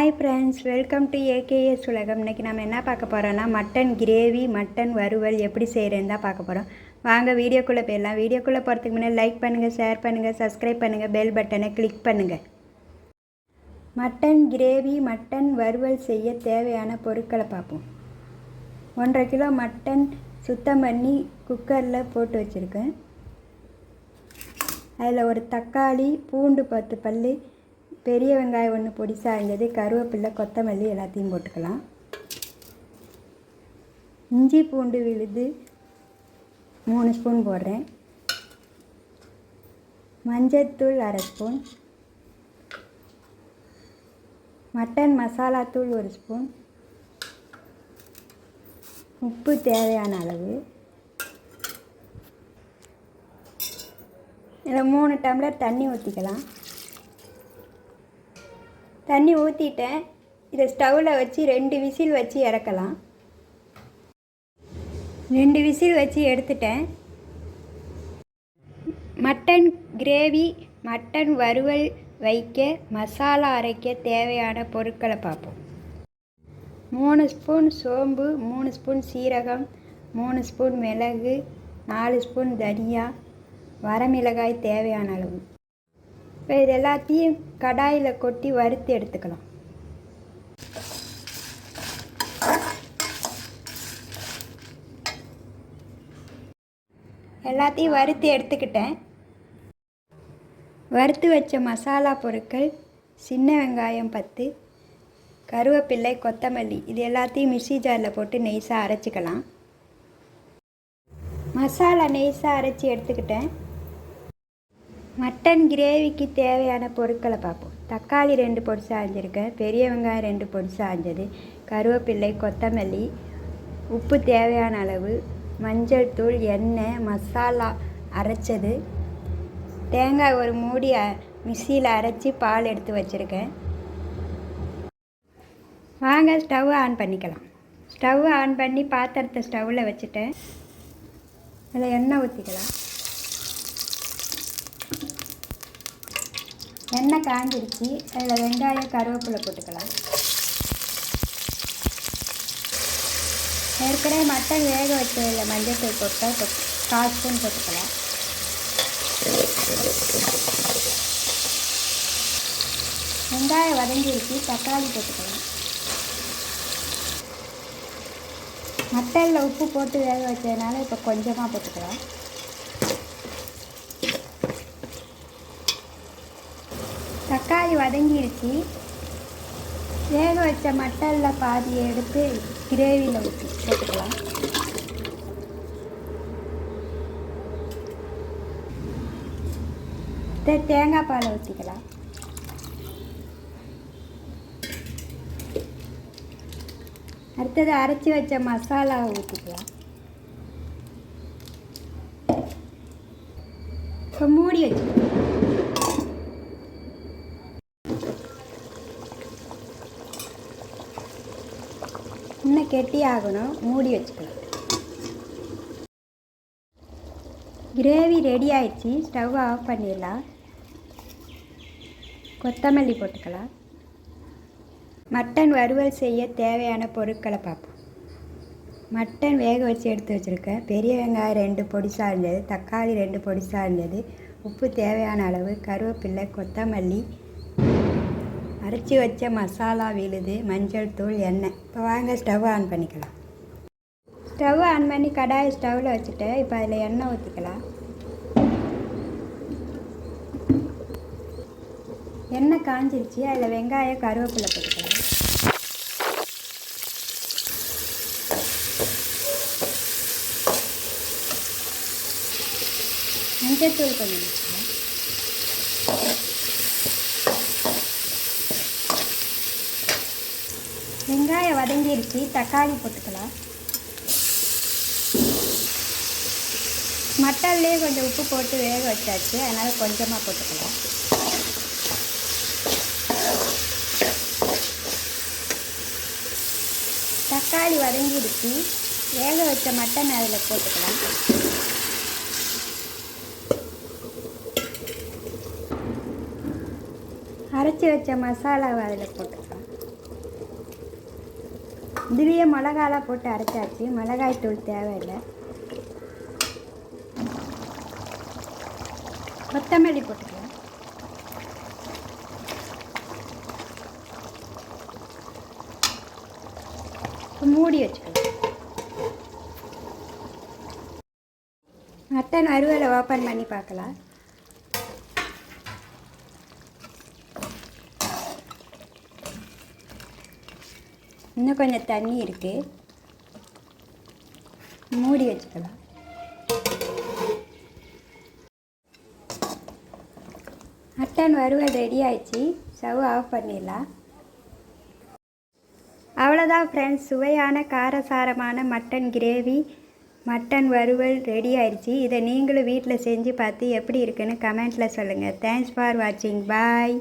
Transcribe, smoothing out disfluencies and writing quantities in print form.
Hi friends, welcome to AKS உலகம். இன்றைக்கி நம்ம என்ன பார்க்க போகிறோன்னா மட்டன் கிரேவி, மட்டன் வறுவல் எப்படி செய்கிறேன்னு தான் பார்க்க போகிறோம். வாங்க வீடியோக்குள்ளே போயிடலாம். வீடியோக்குள்ளே போகிறதுக்கு முன்னாடி லைக் பண்ணுங்கள், ஷேர் பண்ணுங்கள், சப்ஸ்கிரைப் பண்ணுங்கள், பெல் பட்டனை கிளிக் பண்ணுங்கள். மட்டன் கிரேவி, மட்டன் வறுவல் செய்ய தேவையான பொருட்களை பார்ப்போம். 1.5 கிலோ மட்டன் சுத்தம் பண்ணி குக்கரில் போட்டு வச்சுருக்கேன். அதில் ஒரு தக்காளி, பூண்டு 10 பல், பெரிய வெங்காயம் 1 பொடிசாக இருந்தது, கருவேப்பிலை, கொத்தமல்லி எல்லாத்தையும் போட்டுக்கலாம். இஞ்சி பூண்டு விழுது 3 ஸ்பூன் போடுறேன். மஞ்சள்தூள் 1/2 ஸ்பூன், மட்டன் மசாலா தூள் 1 ஸ்பூன், உப்பு தேவையான அளவு. இதில் 3 டம்ளர் தண்ணி ஊற்றிக்கலாம். தண்ணி ஊற்றிட்டேன். இதை ஸ்டவ்வில் வச்சு 2 விசில் வச்சு இறக்கலாம். 2 விசில் வச்சு எடுத்துட்டேன். மட்டன் கிரேவி, மட்டன் வறுவல் வைக்க மசாலா அரைக்க தேவையான பொருட்களை பார்ப்போம். 3 ஸ்பூன் சோம்பு, 3 ஸ்பூன் சீரகம், 3 ஸ்பூன் மிளகு, 4 ஸ்பூன் தனியா, வரமிளகாய் தேவையான அளவு. இப்போ இது எல்லாத்தையும் கடாயில் கொட்டி வறுத்து எடுத்துக்கலாம். எல்லாத்தையும் வறுத்து எடுத்துக்கிட்டேன். வறுத்து வச்ச மசாலா பொருட்கள்: சின்ன வெங்காயம் 10, கருவேப்பிலை, கொத்தமல்லி, இது எல்லாத்தையும் மிக்ஸி ஜாரில் போட்டு நெய்ஸாக அரைச்சிக்கலாம். மசாலா நெய்ஸாக அரைச்சி எடுத்துக்கிட்டேன். மட்டன் கிரேவிக்கு தேவையான பொருட்களை பார்ப்போம். தக்காளி 2 பொடிசாக அரைஞ்சிருக்கேன், பெரிய வெங்காயம் 2 பொடிசாக அரைஞ்சது, கருவேப்பிலை, கொத்தமல்லி, உப்பு தேவையான அளவு, மஞ்சள் தூள், எண்ணெய், மசாலா அரைச்சது, தேங்காய் 1 மூடி மிக்சியில் அரைச்சி பால் எடுத்து வச்சுருக்கேன். வாங்க ஸ்டவ் ஆன் பண்ணிக்கலாம். ஸ்டவ் ஆன் பண்ணி பாத்திரத்தை ஸ்டவ்வில் வச்சுட்டேன். அதில் எண்ணெய் ஊற்றிக்கலாம். எண்ணெய் காஞ்சிருச்சு. அதில் வெங்காயம், கருவேப்பிலை போட்டுக்கலாம். ஏற்கனவே மட்டன் வேக வச்சதில் மஞ்சள் தூள் போட்டால் 1/4 ஸ்பூன் போட்டுக்கலாம். வெங்காயம் வதங்கிருச்சு. தக்காளி போட்டுக்கலாம். மட்டனில் உப்பு போட்டு வேக வச்சதுனால இப்போ கொஞ்சமாக போட்டுக்கலாம். தக்காளி வதங்கிருச்சு. வேக வச்ச மட்டனில் பாதியை எடுத்து கிரேவியில் ஊற்றி போட்டுக்கலாம். தேங்காய் பாலை ஊற்றிக்கலாம். அடுத்தது அரைச்சி வச்ச மசாலாவை ஊற்றிக்கலாம். இப்போ மூடி வச்சுக்கலாம். இன்னும் கெட்டி ஆகணும், மூடி வச்சுக்கலாம். கிரேவி ரெடி ஆயிடுச்சு. ஸ்டவ் ஆஃப் பண்ணிடலாம். கொத்தமல்லி போட்டுக்கலாம். மட்டன் வறுவல் செய்ய தேவையான பொருட்களை பார்ப்போம். மட்டன் வேக வச்சு எடுத்து வச்சுருக்கேன். பெரிய வெங்காயம் 2 பொடிசாக இருந்தது, தக்காளி 2 பொடிசாக இருந்தது, உப்பு தேவையான அளவு, கருவேப்பிலை, கொத்தமல்லி, அரைச்சி வச்ச மசாலா விழுது, மஞ்சள் தூள், எண்ணெய். இப்போ வாங்க ஸ்டவ் ஆன் பண்ணிக்கலாம். ஸ்டவ் ஆன் பண்ணி கடாயை ஸ்டவ்வில் வச்சுட்டு இப்போ அதில் எண்ணெய் ஊற்றிக்கலாம். எண்ணெய் காஞ்சிருச்சு. அதில் வெங்காயம், கருவேப்பிலை போட்டுக்கலாம். மஞ்சள் தூள் கொஞ்சம் வச்சுக்கலாம். வெங்காயம் வதங்கிருச்சு. தக்காளி போட்டுக்கலாம். மட்டன்லேயே கொஞ்சம் உப்பு போட்டு வேக வச்சாச்சு, அதனால் கொஞ்சமாக போட்டுக்கலாம். தக்காளி வதங்கிடுச்சு. வேக வச்ச மட்டன் அதில் போட்டுக்கலாம். அரைச்சி வச்ச மசாலாவை அதில் போட்டுக்கலாம். இதுலேயே மிளகாலாம் போட்டு அரைச்சாச்சு, மிளகாய் தூள் தேவையில்லை. கொத்தமல்லி போட்டுக்கலாம். மூடி வச்சுக்கலாம். மட்டன் வறுவலை ஓப்பன் பண்ணி பார்க்கலாம். இன்னும் கொஞ்சம் தண்ணி இருக்குது, மூடி வச்சுக்கலாம். மட்டன் வறுவல் ரெடி ஆயிடுச்சு. ஸ்டவ் ஆஃப் பண்ணிடலாம். அவ்வளோதான் ஃப்ரெண்ட்ஸ், சுவையான காரசாரமான மட்டன் கிரேவி, மட்டன் வறுவல் ரெடி ஆயிடுச்சு. இதை நீங்களும் வீட்டில் செஞ்சு பார்த்து எப்படி இருக்குன்னு கமெண்ட்டில் சொல்லுங்கள். தேங்க்ஸ் ஃபார் வாட்சிங். பாய்.